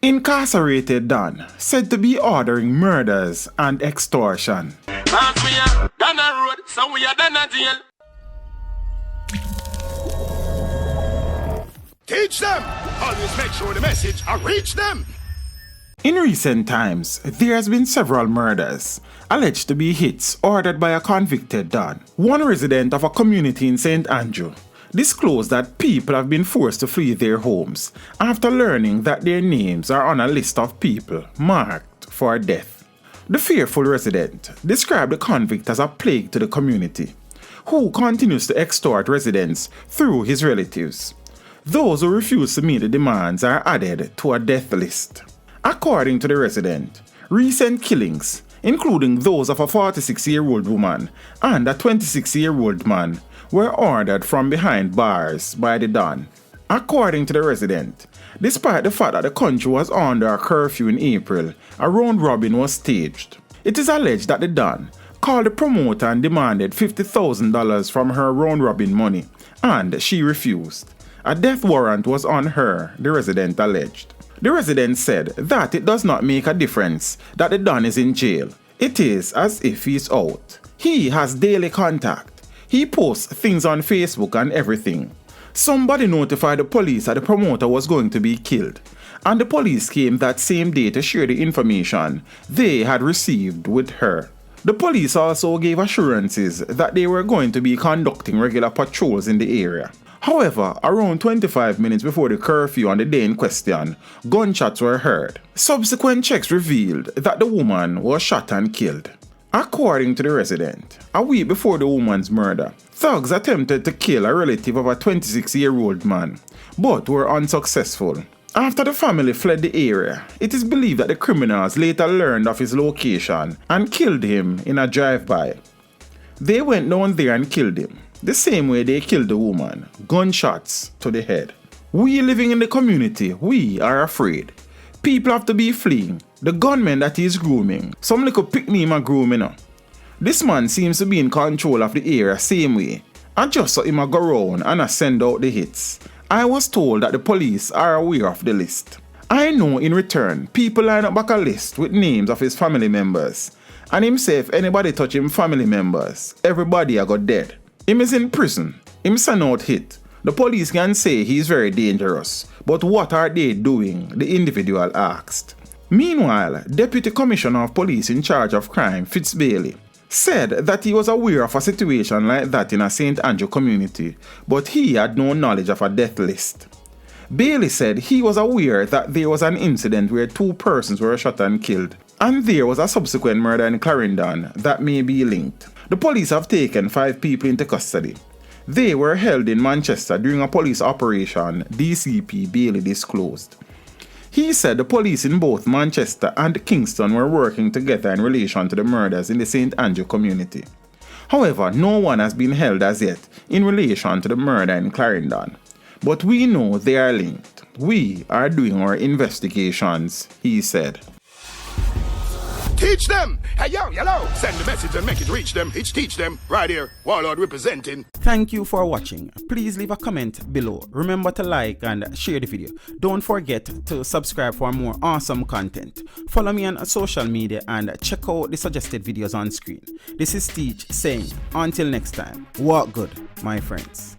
Incarcerated D0N said to be ordering murders and extortion. Teach them! Always make sure the message reach them! In recent times, there has been several murders alleged to be hits ordered by a convicted D0N. One resident of a community in St. Andrew disclosed that people have been forced to flee their homes after learning that their names are on a list of people marked for death. The fearful resident described the convict as a plague to the community, who continues to extort residents through his relatives. Those who refuse to meet the demands are added to a death list. According to the resident, recent killings, including those of a 46-year-old woman and a 26-year-old man, were ordered from behind bars by the D0N. According to the resident, despite the fact that the country was under a curfew in April, a round robin was staged. It is alleged that the D0N called the promoter and demanded $50,000 from her round robin money, and she refused. A death warrant was on her, the resident alleged. The resident said that it does not make a difference that the D0N is in jail. It is as if he's out. He has daily contact. He posts things on Facebook and everything. Somebody notified the police that the promoter was going to be killed, and the police came that same day to share the information they had received with her. The police also gave assurances that they were going to be conducting regular patrols in the area. However, around 25 minutes before the curfew on the day in question, gunshots were heard. Subsequent checks revealed that the woman was shot and killed. According to the resident, a week before the woman's murder, thugs attempted to kill a relative of a 26-year-old man, but were unsuccessful. After the family fled the area, it is believed that the criminals later learned of his location and killed him in a drive-by. They went down there and killed him, the same way they killed the woman, gunshots to the head. We living in the community, we are afraid. People have to be fleeing. The gunman that he is grooming, some little pick-me a grooming. This man seems to be in control of the area same way. I just saw him go round and I send out the hits. I was told that the police are aware of the list. I know in return, people line up back a list with names of his family members. And him say if anybody touch him family members, everybody a got dead. Him is in prison. Him send out hit. The police can say he is very dangerous. But what are they doing? The individual asked. Meanwhile, Deputy Commissioner of Police in charge of crime, Fitz Bailey, said that he was aware of a situation like that in a St. Andrew community, but he had no knowledge of a death list. Bailey said he was aware that there was an incident where 2 persons were shot and killed, and there was a subsequent murder in Clarendon that may be linked. The police have taken 5 people into custody. They were held in Manchester during a police operation, DCP Bailey disclosed. He said the police in both Manchester and Kingston were working together in relation to the murders in the St. Andrew community. However, no one has been held as yet in relation to the murder in Clarendon. But we know they are linked. We are doing our investigations, he said. Teach them! Hey, yo, hello! Send the message and make it reach them. It's teach them. Right here, Warlord representing. Thank you for watching. Please leave a comment below. Remember to like and share the video. Don't forget to subscribe for more awesome content. Follow me on social media and check out the suggested videos on screen. This is Teach saying, until next time, walk good, my friends.